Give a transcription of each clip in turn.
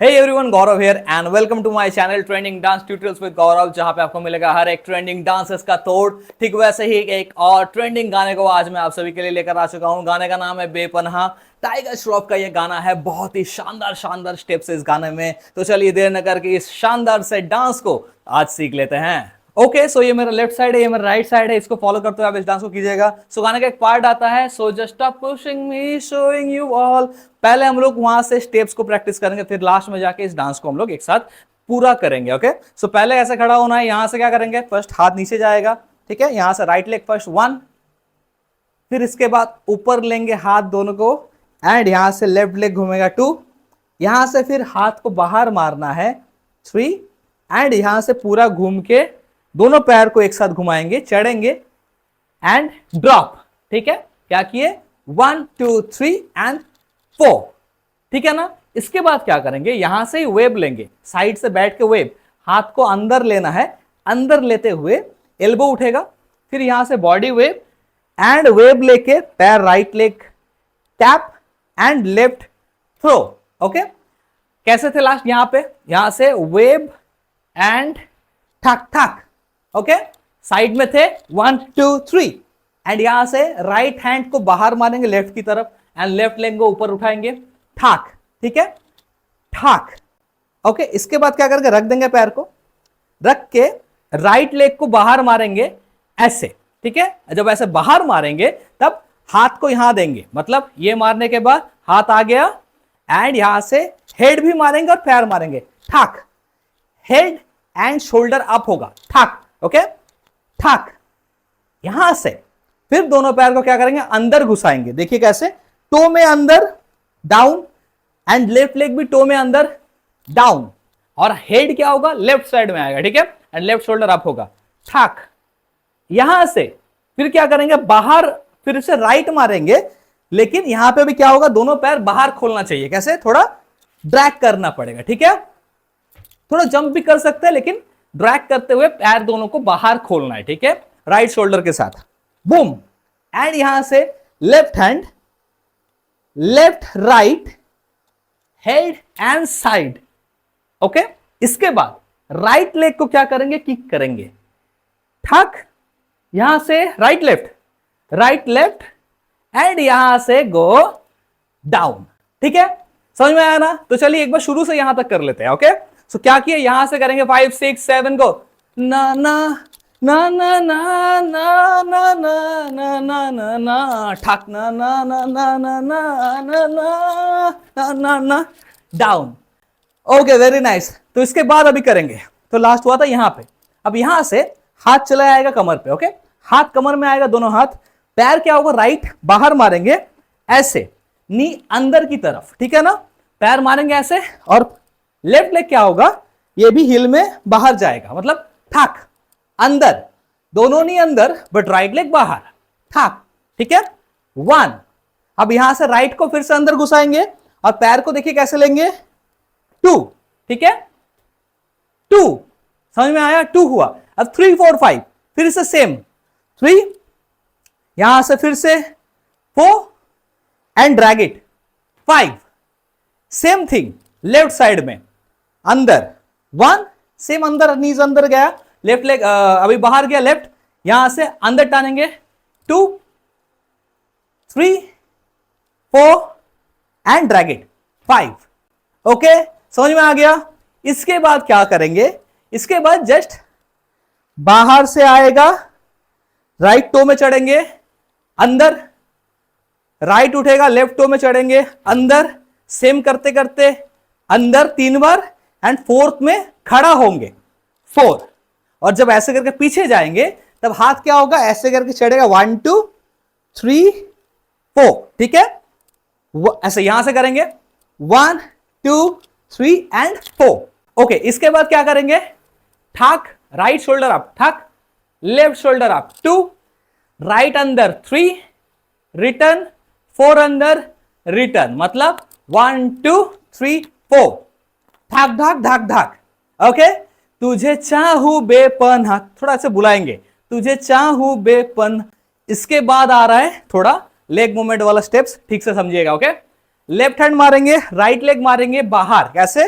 Hey everyone, Gaurav here and welcome to my channel trending dance tutorials with Gaurav, जहां पे आपको मिलेगा हर एक ट्रेंडिंग डांसेस का तोड़। ठीक वैसे ही एक और ट्रेंडिंग गाने को आज मैं आप सभी के लिए लेकर आ चुका हूं। गाने का नाम है बेपनाह। टाइगर श्रॉफ का ये गाना है। बहुत ही शानदार शानदार स्टेप्स इस गाने में। तो चलिए देर न करके इस शानदार से डांस को आज सीख लेते हैं। ओके, सो ये मेरा लेफ्ट साइड है, ये मेरा राइट साइड है। इसको फॉलो करते हुए आप इस डांस को कीजिएगा। सो गाने का एक पार्ट आता है, so just stop pushing me showing you all. पहले हम लोग वहां से स्टेप्स को प्रैक्टिस करेंगे, फिर लास्ट में जाके इस डांस को हम लोग एक साथ पूरा करेंगे। ओके, सो पहले ऐसे खड़ा होना है। यहां से क्या करेंगे, फर्स्ट हाथ नीचे जाएगा। ठीक है, यहां से राइट लेग फर्स्ट 1, फिर इसके बाद ऊपर लेंगे हाथ दोनों को एंड यहां से लेफ्ट लेग घूमेगा 2। यहां से फिर हाथ को बाहर मारना है 3 एंड यहां से पूरा घूम के दोनों पैर को एक साथ घुमाएंगे, चढ़ेंगे एंड ड्रॉप। ठीक है, क्या किए 1 2 3 एंड 4। ठीक है ना। इसके बाद क्या करेंगे, यहां से ही वेव लेंगे, साइड से बैठ के वेव, हाथ को अंदर लेना है। अंदर लेते हुए एल्बो उठेगा, फिर यहां से बॉडी वेव एंड वेव लेके पैर right leg tap and left throw. Okay, कैसे थे लास्ट यहां पे, यहां से वेव एंड ठक ठक। ओके, साइड में थे 1 2 3 एंड यहां से राइट हैंड को बाहर मारेंगे लेफ्ट की तरफ एंड लेफ्ट लेग को ऊपर उठाएंगे, ठाक। ठीक है, ठाक। ओके, इसके बाद क्या करेंगे, रख देंगे पैर को, रख के राइट लेग को बाहर मारेंगे ऐसे। ठीक है, जब ऐसे बाहर मारेंगे तब हाथ को यहां देंगे, मतलब ये मारने के बाद हाथ आ गया एंड यहां से हेड भी मारेंगे और पैर मारेंगे, ठाक। हेड एंड शोल्डर अप होगा, ठाक। ओके, ठाक। यहां से फिर दोनों पैर को क्या करेंगे, अंदर घुसाएंगे। देखिए कैसे, टो में अंदर डाउन एंड लेफ्ट लेग भी टो में अंदर डाउन, और हेड क्या होगा, लेफ्ट साइड में आएगा। ठीक है, एंड लेफ्ट शोल्डर अप होगा, ठाक। यहां से फिर क्या करेंगे, बाहर फिर से राइट मारेंगे, लेकिन यहां पे भी क्या होगा, दोनों पैर बाहर खोलना चाहिए। कैसे, थोड़ा ड्रैग करना पड़ेगा। ठीक है, थोड़ा जंप भी कर सकते हैं, लेकिन ड्रैग करते हुए पैर दोनों को बाहर खोलना है। ठीक है, राइट शोल्डर के साथ, बूम। एंड यहां से left hand, left right, head and side. Okay, इसके बाद राइट लेग को क्या करेंगे, किक करेंगे, ठक। यहां से राइट लेफ्ट एंड यहां से गो डाउन। ठीक है, समझ में आया ना। तो चलिए एक बार शुरू से यहां तक कर लेते हैं। ओके, सो क्या किए, यहां से करेंगे 5 6 7 को, ना ना ना ना ना ना ना ना ना ना ना ना, ठक ना ना ना ना ना ना ना ना ना ना, डाउन। Okay, very nice. तो इसके बाद अभी करेंगे, तो लास्ट हुआ था यहां पे। अब यहां से हाथ चला आएगा कमर पे। ओके, हाथ कमर में आएगा, दोनों हाथ, पैर क्या होगा, राइट बाहर मारेंगे ऐसे, नी अंदर की तरफ। ठीक है ना, पैर मारेंगे ऐसे, और लेफ्ट लेग क्या होगा, ये भी हिल में बाहर जाएगा, मतलब ठाक, अंदर, दोनों नहीं अंदर बट राइट लेग बाहर, ठाक। ठीक है, 1। अब यहां से राइट को फिर से अंदर घुसाएंगे और पैर को देखिए कैसे लेंगे, 2। ठीक है, 2, समझ में आया, 2 हुआ। अब 3 4 5 फिर से सेम, 3, यहां से फिर से 4 and drag it, 5। Same thing left side में, अंदर 1, सेम अंदर, नीज अंदर गया, लेफ्ट लेग अभी बाहर गया, लेफ्ट, यहां से अंदर टानेंगे, 2 3 4 एंड ड्रैग इट, 5। ओके, समझ में आ गया। इसके बाद क्या करेंगे, इसके बाद जस्ट बाहर से आएगा, राइट टो में चढ़ेंगे, अंदर, राइट उठेगा, लेफ्ट टो में चढ़ेंगे, अंदर, सेम करते करते अंदर 3 बार एंड फोर्थ में खड़ा होंगे, 4। और जब ऐसे करके पीछे जाएंगे तब हाथ क्या होगा, ऐसे करके चढ़ेगा, 1 2 3 4। ठीक है, ऐसे यहां से करेंगे, 1 2 3 एंड 4। ओके, इसके बाद क्या करेंगे, ठाक, राइट शोल्डर अप, ठाक, लेफ्ट शोल्डर अप, 2, राइट अंदर 3, रिटर्न 4 अंदर, रिटर्न, मतलब 1 2 3 4, धाक धाक धाक धाक। ओके, तुझे चाहूं बेपनाह, थोड़ा से बुलाएंगे, तुझे चाहूं बेपनाह। इसके बाद आ रहा है थोड़ा लेग मूवमेंट वाला स्टेप्स, ठीक से समझिएगा। ओके, लेफ्ट हैंड मारेंगे, राइट लेग मारेंगे बाहर, कैसे,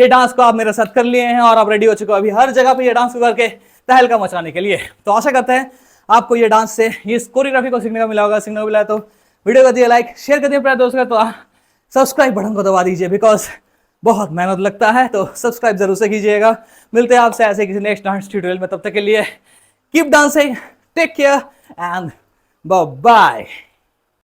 ये डांस को आप मेरे साथ कर लिए हैं और आप रेडी हो चुके हो अभी हर जगह पे ये डांस को करके तहलका मचाने के लिए। तो आशा करते हैं आपको ये डांस से इस कोरियोग्राफी को सीखने का मिला होगा। सीखने को मिला है तो वीडियो को दिए लाइक, शेयर कर दिए अपने दोस्तों को, तो सब्सक्राइब बटन को दबा दीजिए बिकॉज बहुत मेहनत लगता है, तो सब्सक्राइब जरूर से कीजिएगा। मिलते हैं आपसे ऐसे किसी नेक्स्ट डांस ट्यूटोरियल में, तब तक के लिए keep dancing, take care and bye bye.